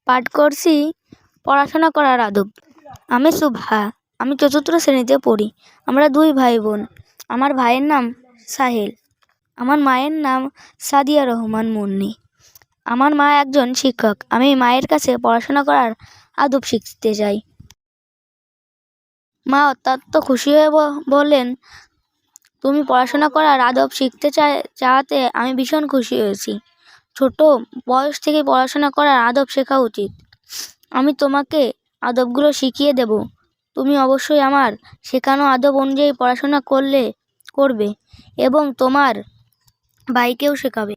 পাঠ করছি পড়াশোনা করার আদব। আমি শুভা, আমি চতুর্থ শ্রেণীতে পড়ি। আমরা দুই ভাই বোন। আমার ভাইয়ের নাম সাহিল, আমার মায়ের নাম সাদিয়া রহমান মুন্নি। আমার মা একজন শিক্ষক। আমি মায়ের কাছে পড়াশোনা করার আদব শিখতে যাই। মা অত্যন্ত খুশি হয়ে বললেন, তুমি পড়াশোনা করার আদব শিখতে চাওয়াতে আমি ভীষণ খুশি হয়েছি। ছোট বয়স থেকে পড়াশোনা করার আদব শেখা উচিত। আমি তোমাকে আদবগুলো শিখিয়ে দেব। তুমি অবশ্যই আমার শেখানো আদব অনুযায়ী পড়াশোনা করবে এবং তোমার ভাইকেও শেখাবে।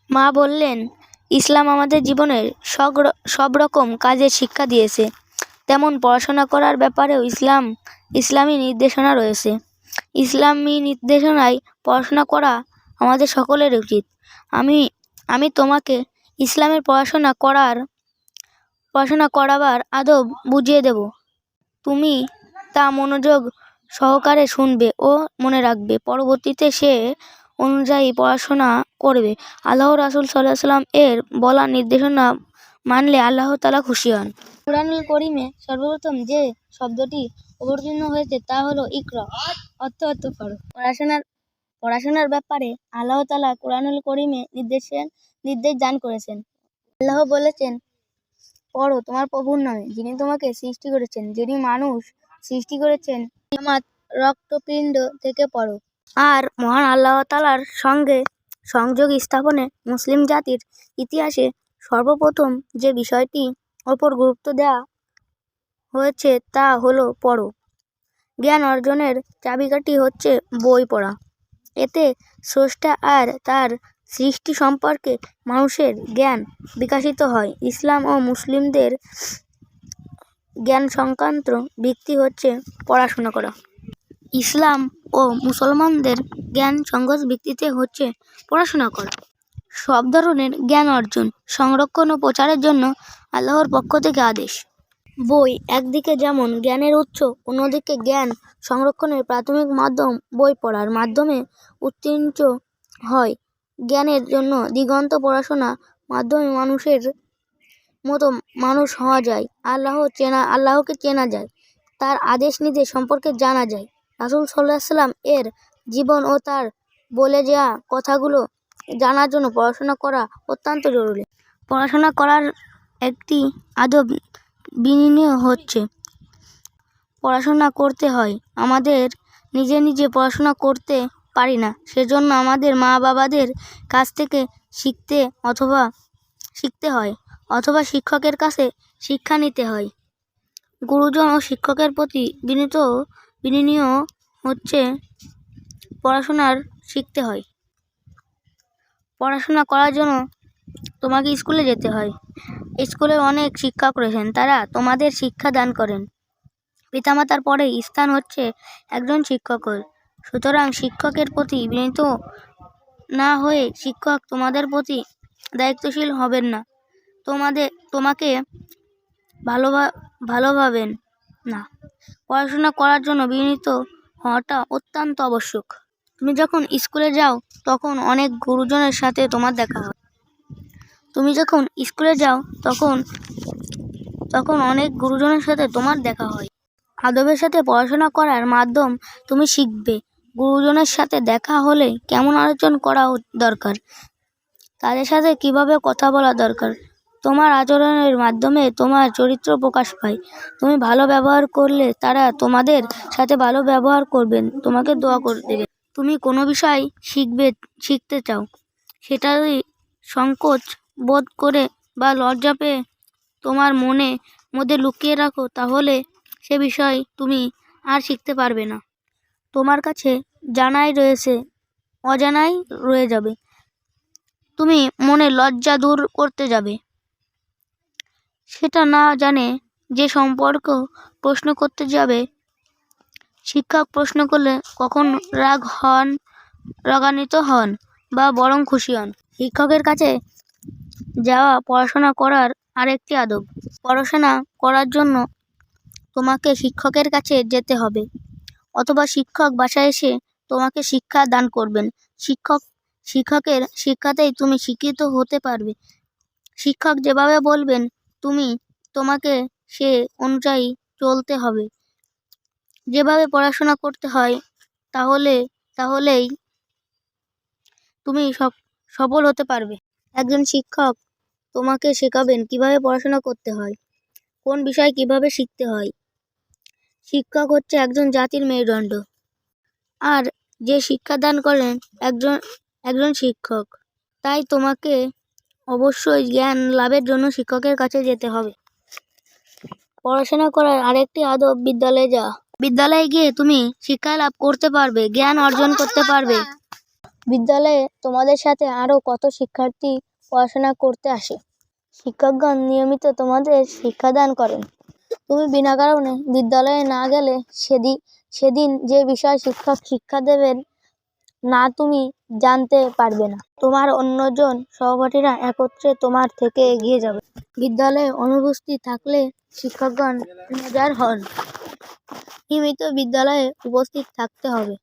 মা বললেন, ইসলাম আমাদের জীবনের সব রকম কাজের শিক্ষা দিয়েছে, তেমন পড়াশোনা করার ব্যাপারেও ইসলামী নির্দেশনা রয়েছে। ইসলামী নির্দেশনায় পড়াশোনা করা আমাদের সকলের উচিত। আমি তোমাকে ইসলামের পড়াশোনা করাবার আদব বুঝিয়ে দেব। তুমি তা মনোযোগ সহকারে শুনবে ও মনে রাখবে। পরবর্তীতে সে অনুযায়ী পড়াশোনা করবে। আল্লাহ রাসূল সাল্লাল্লাহু আলাইহি ওয়াসাল্লাম এর বলা নির্দেশনা মানলে আল্লাহ তাআলা খুশি হন। কুরআনুল কারীমে সর্বপ্রথম যে শব্দটি অবতীর্ণ হয়েছে তা হলো ইকরা, অর্থ পড়ো। পড়াশোনার ব্যাপারে আল্লাহ তাআলা কুরআনুল কারীমে নির্দেশ দান করেছেন। আল্লাহ বলেছেন, পড়ো তোমার প্রভুর নামে, যিনি তোমাকে সৃষ্টি করেছেন, যিনি মানুষ সৃষ্টি করেছেন আমার রক্তপিণ্ড থেকে পড়ো। আর মহান আল্লাহ তাআলার সঙ্গে সংযোগ স্থাপনে মুসলিম জাতির ইতিহাসে সর্বপ্রথম যে বিষয়টির ওপর গুরুত্ব দেওয়া হয়েছে তা হলো পড়ো। জ্ঞান অর্জনের চাবিকাঠি হচ্ছে বই পড়া। এতে স্রষ্টা আর তার সৃষ্টি সম্পর্কে মানুষের জ্ঞান বিকশিত হয়। ইসলাম ও মুসলিমদের জ্ঞান সংক্রান্ত ভিত্তি হচ্ছে পড়াশোনা করা। ইসলাম ও মুসলমানদের জ্ঞান সংক্রান্ত ভিত্তিতে হচ্ছে পড়াশোনা করা। সব ধরনের জ্ঞান অর্জন, সংরক্ষণ ও প্রচারের জন্য আল্লাহর পক্ষ থেকে আদেশ। বই একদিকে যেমন জ্ঞানের উৎস, অন্যদিকে জ্ঞান সংরক্ষণের প্রাথমিক মাধ্যম বই পড়ার মাধ্যমে উত্তীর্ণ হয়। জ্ঞানের জন্য দিগন্ত পড়াশোনার মাধ্যমে মানুষের মতো মানুষ হওয়া যায়। আল্লাহকে চেনা যায়, তার আদেশ নির্দেশ সম্পর্কে জানা যায়। রাসূল সাল্লাল্লাহু আলাইহি ওয়াসাল্লাম এর জীবন ও তার বলে যাওয়া কথাগুলো জানার জন্য পড়াশোনা করা অত্যন্ত জরুরি। পড়াশোনা করার একটি আদব বিনিময় হচ্ছে পড়াশোনা করতে হয়। আমাদের নিজে পড়াশোনা করতে পারি না, সেজন্য আমাদের মা বাবাদের কাছ থেকে শিখতে হয় অথবা শিক্ষকের কাছে শিক্ষা নিতে হয়। গুরুজন ও শিক্ষকের প্রতি বিনয় হচ্ছে পড়াশোনার শিখতে হয়। পড়াশোনা করার জন্য তোমাকে স্কুলে যেতে হয়। স্কুলে অনেক শিক্ষক রয়েছেন, তারা তোমাদের শিক্ষা দান করেন। পিতামাতার পরে স্থান হচ্ছে একজন শিক্ষকের। সুতরাং শিক্ষকের প্রতি বিনীত না হয়ে শিক্ষক তোমাদের প্রতি দায়িত্বশীল হবেন না, তোমাকে ভালোভাবেন না। পড়াশোনা করার জন্য বিনীত হওয়াটা অত্যন্ত আবশ্যক। তুমি যখন স্কুলে যাও তখন অনেক গুরুজনের সাথে তোমার দেখা হয়। আদবের সাথে পড়াশোনা করার মাধ্যম তুমি শিখবে গুরুজনের সাথে দেখা হলে কেমন আচরণ করা দরকার, তাদের সাথে কিভাবে কথা বলা দরকার। তোমার আচরণের মাধ্যমে তোমার চরিত্র প্রকাশ পায়। তুমি ভালো ব্যবহার করলে তারা তোমাদের সাথে ভালো ব্যবহার করবেন, তোমাকে দোয়া করে দেবেন। তুমি কোনো বিষয় শিখতে চাও, সেটা যদি সংকোচ বোধ করে বা লজ্জা পেয়ে তোমার মধ্যে লুকিয়ে রাখো, তাহলে সে বিষয় তুমি আর শিখতে পারবে না। তোমার কাছে জানাই রয়েছে, অজানাই রয়ে যাবে। তুমি মনে লজ্জা দূর করতে যাবে, সেটা না জানে যে সম্পর্ক প্রশ্ন করতে যাবে। শিক্ষক প্রশ্ন করলে কখন রাগান্বিত হন বা বরং খুশি হন। শিক্ষকের কাছে যাওয়া পড়াশোনা করার আরেকটি আদব। পড়াশোনা করার জন্য তোমাকে শিক্ষকের কাছে যেতে হবে, অথবা শিক্ষক বাসায় এসে তোমাকে শিক্ষা দান করবেন। শিক্ষকের শিক্ষাতেই তুমি শিক্ষিত হতে পারবে। শিক্ষক যেভাবে বলবেন তোমাকে সে অনুযায়ী চলতে হবে। যেভাবে পড়াশোনা করতে হয় তাহলেই তুমি সফল হতে পারবে। একজন শিক্ষক তোমাকে শেখাবেন কিভাবে পড়াশোনা করতে হয়, কোন বিষয় কিভাবে শিখতে হয়। শিক্ষক হচ্ছে একজন জাতির মেরুদণ্ড, আর যে শিক্ষাদান করেন একজন শিক্ষক। তাই তোমাকে অবশ্যই জ্ঞান লাভের জন্য শিক্ষকের কাছে যেতে হবে। পড়াশোনা করার আরেকটি আদব বিদ্যালয়ে যাওয়া। বিদ্যালয়ে গিয়ে তুমি শিক্ষা লাভ করতে পারবে, জ্ঞান অর্জন করতে পারবে। বিদ্যালয়ে তোমাদের সাথে আরো কত শিক্ষার্থী পড়াশোনা করতে আসে। শিক্ষকগণ নিয়মিত তোমাদের শিক্ষাদান করেন। তুমি বিনা কারণে বিদ্যালয়ে না গেলে সেদিন যে বিষয় শিক্ষক শিক্ষা দেবেন না তুমি জানতে পারবে না। তোমার অন্যজন সহপাঠীরা একত্রে তোমার থেকে এগিয়ে যাবে। বিদ্যালয়ে অনুপস্থিত থাকলে শিক্ষকগণ মেজার হন। নিয়মিত বিদ্যালয়ে উপস্থিত থাকতে হবে।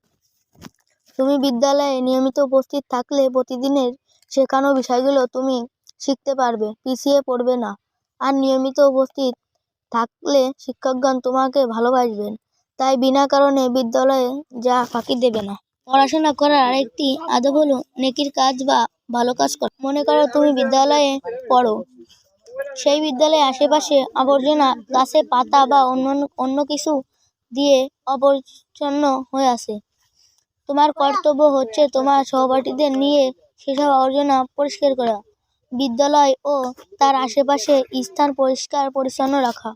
তুমি বিদ্যালয়ে নিয়মিত উপস্থিত থাকলে প্রতিদিনের শেখানো বিষয়গুলো তুমি শিখতে পারবে, পিছিয়ে পড়বে না। আর নিয়মিত উপস্থিত থাকলে শিক্ষকগণ তোমাকে ভালোবাসবেন। তাই বিনা কারণে বিদ্যালয়ে ফাঁকি দেবে না। পড়াশোনা করার আরেকটি আদব হলো নেকির কাজ বা ভালো কাজ করা। মনে করো তুমি বিদ্যালয়ে পড়ো, সেই বিদ্যালয়ে আশেপাশে আবর্জনা, গাছে পাতা বা অন্য কিছু দিয়ে অপরিচ্ছন্ন হয়ে আছে। তোমার কর্তব্য হচ্ছে তোমার সহপাঠীদের নিয়ে সেসব আবর্জনা পরিষ্কার করা, বিদ্যালয় ও তার আশেপাশে স্থান পরিষ্কার পরিচ্ছন্ন রাখা।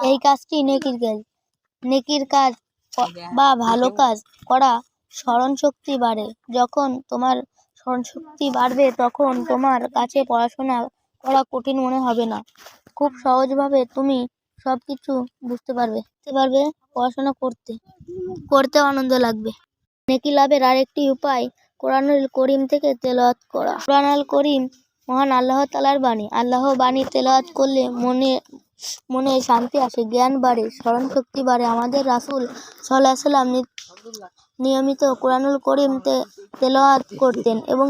এই কাজটি নেকির কাজ। নেকির কাজ বা ভালো কাজ করা স্মরণশক্তি বাড়ে। যখন তোমার স্মরণশক্তি বাড়বে তখন তোমার কাছে পড়াশোনা করা কঠিন মনে হবে না। খুব সহজভাবে তুমি সবকিছু বুঝতে পারবে। পড়াশোনা করতে আনন্দ লাগবে। নেকি লাভের আরেকটি উপায় কোরআনুল করিম থেকে তেলাওয়াত করা। কোরআনুল করিম মহান আল্লাহ তাআলার বাণী। আল্লাহর বাণী তেলাওয়াত করলে মনে শান্তি আসে, জ্ঞান বাড়ে, স্মরণশক্তি বাড়ে। আমাদের রাসূল সাল্লাল্লাহু আলাইহি ওয়াসাল্লাম নিয়মিত কোরআনুল করিম তেলাওয়াত করতেন এবং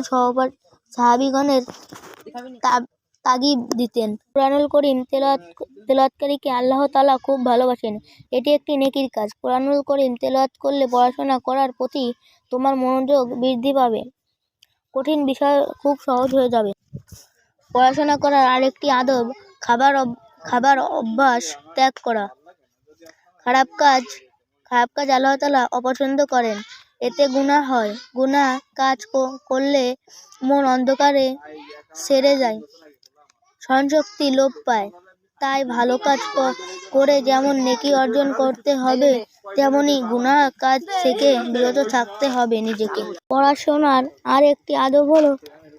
সাহাবীগণের তাগিদ দিতেন। কোরআনুল করিম তেলাওয়াতকারীকে আল্লাহ তাআলা খুব ভালোবাসেন। এটি একটি নেকির কাজ। কোরআনুল করিম তেলাওয়াত করলে পড়াশোনা করার প্রতি তোমার মনোযোগ বৃদ্ধি পাবে, কঠিন বিষয় খুব সহজ হয়ে যাবে। পড়াশোনা করার আরেকটি আদব খাবার অভ্যাস ত্যাগ করা। খারাপ কাজ আল্লাহ তাআলা অপছন্দ করেন, এতে গুনাহ হয়। গুনাহ কাজ করলে মন অন্ধকারে ছেড়ে যায়, স্মরণশক্তি লোপ পায়। তাই ভালো কাজ করে যেমন নেকি অর্জন করতে হবে, তেমনি গুনাহ কাজ থেকে বিরত থাকতে হবে নিজেকে। পড়াশোনার আর একটি আদব হলো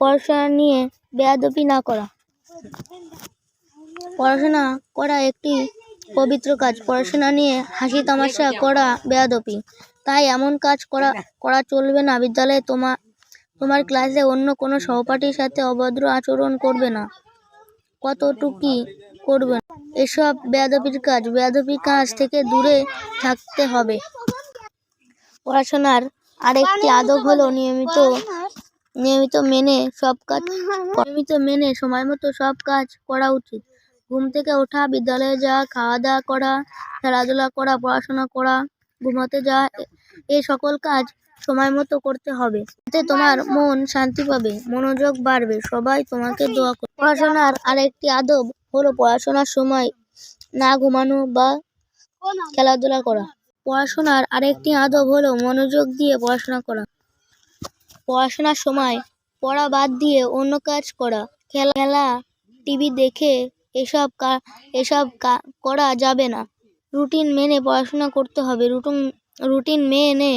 পড়াশোনা নিয়ে বেয়াদবি না করা। পড়াশোনা করা একটি পবিত্র কাজ। পড়াশোনা নিয়ে হাসি তামাশা করা বেয়াদবি। তাই এমন কাজ করা চলবে না। বিদ্যালয়ে তোমার ক্লাসে অন্য কোনো সহপাঠীর সাথে অভদ্র আচরণ করবে না, কটূক্তি করবে না। এসব বেয়াদবি কাজ থেকে দূরে থাকতে হবে। পড়াশোনার আরেকটি আদব হলো নিয়মিত মেনে সময়মতো সব কাজ করা উচিত। ঘুম থেকে ওঠা, বিদ্যালয়ে যাওয়া, খাওয়া দাওয়া করা, খেলাধুলা করা, পড়াশোনা করা, ঘুমাতে যাওয়া, এই সকল কাজ সময় মতো করতে হবে। এতে তোমার মন শান্তি পাবে, মনোযোগ বাড়বে, সবাই তোমাকে দোয়া করবে। পড়াশোনার আরেকটি আদব হলো পড়াশোনার সময় না ঘুমানো বা খেলাধুলা করা। পড়াশোনার আরেকটি আদব হলো মনোযোগ দিয়ে পড়াশোনা করা। পড়াশোনার সময় পড়া বাদ দিয়ে অন্য কাজ করা, খেলা, টিভি দেখে এসব করা যাবে না। রুটিন মেনে পড়াশোনা করতে হবে। রুটিন মেনে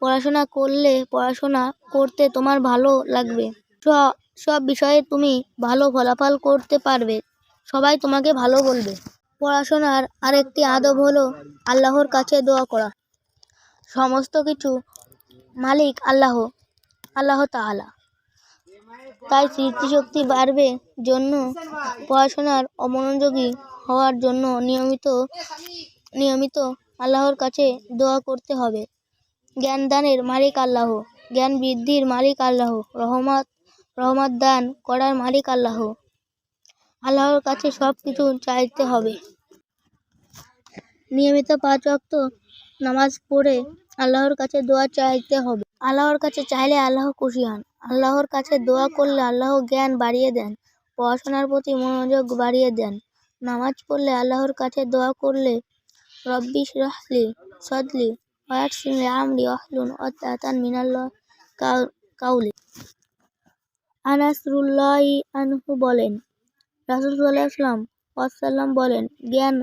পড়াশোনা করলে পড়াশোনা করতে তোমার ভালো লাগবে। সব বিষয়ে তুমি ভালো ফলাফল করতে পারবে, সবাই তোমাকে ভালো বলবে। পড়াশোনার আরেকটি আদব হলো আল্লাহর কাছে দোয়া করা। সমস্ত কিছু মালিক আল্লাহ তাআলা। তাই স্মৃতিশক্তি বাড়বে জন্য পড়াশোনার অমনোযোগী হওয়ার জন্য নিয়মিত আল্লাহর কাছে দোয়া করতে হবে। জ্ঞান দানের মালিক আল্লাহ, জ্ঞান বৃদ্ধির মালিক আল্লাহ, রহমত দান করার মালিক আল্লাহ। আল্লাহর কাছে সব কিছু চাইতে হবে। নিয়মিত 5 ওয়াক্ত নামাজ পড়ে আল্লাহর কাছে দোয়া চাইতে হবে। আল্লাহর কাছে চাইলে আল্লাহ খুশি হন। আল্লাহর কাছে দোয়া করলে আল্লাহ জ্ঞান বাড়িয়ে দেন, পড়াশোনার প্রতি মনোযোগ বাড়িয়ে দেন। নামাজ পড়লে আল্লাহর কাছে দোয়া করলে রব্বি ইশরাহ লি সাদরি ওয়ায়াসসির লি আমরি ওয়াহলুল উকদাতাম মিনাল কাওলি। আনাস রাদিয়াল্লাহু আনহু বলেন, রাসূল সাল্লাল্লাহু আলাইহি ওয়াসাল্লাম বলেন, জ্ঞান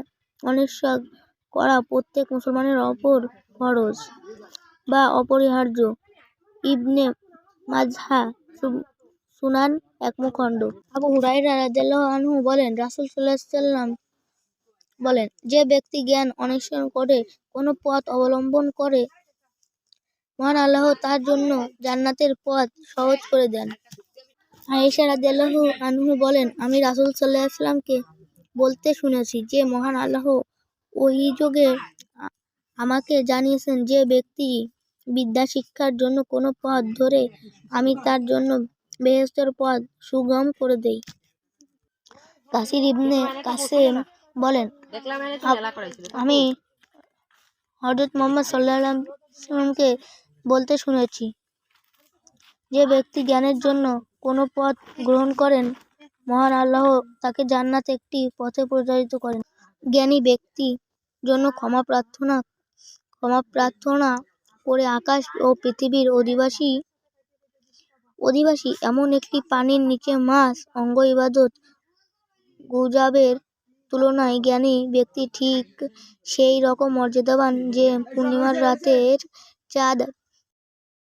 অন্বেষণ করা প্রত্যেক মুসলমানের ওপর ফরজ বা অপরিহার্য। ইবনে মাজাহ, সুনান একমখণ্ড। আবু হুরায়রা রাদিয়াল্লাহু আনহু বলেন, রাসূল সাল্লাল্লাহু আলাইহি ওয়াসাল্লাম বলেন, যে ব্যক্তি জ্ঞান অন্বেষণ করে কোনো পথ অবলম্বন করে, মহান আল্লাহ তার জন্য জান্নাতের পথ সহজ করে দেন। আয়েশা রাদিয়াল্লাহু আনহা বলেন, আমি রাসূল সাল্লাল্লাহু আলাইহি ওয়াসাল্লামকে বলতে শুনেছি যে মহান আল্লাহ ওহীযোগে আমাকে জানিয়েছেন, যে ব্যক্তি বিদ্যা শিক্ষার জন্য কোনো পথ ধরে, আমি তার জন্য বেহেশতের পথ সুগম করে দেই। কাসির ইবনে কাসেম বলেন, আমি হযরত মুহাম্মদ সাল্লাল্লাহু আলাইহি ওয়াসাল্লামকে বলতে শুনেছি, যে ব্যক্তি জ্ঞানের জন্য কোনো পথ গ্রহণ করেন, মহান আল্লাহ তাকে জান্নাতে একটি পথে পরিচালিত করেন। জ্ঞানী ব্যক্তি জন্য ক্ষমা প্রার্থনা করে আকাশ ও পৃথিবীর অধিবাসী এমন একটি পানির নিচে মাছ অঙ্গ ইবাদত গুজাবের তুলনায় জ্ঞানী ব্যক্তি ঠিক সেই রকম মর্যাদাবান যে পূর্ণিমার রাতের চাঁদ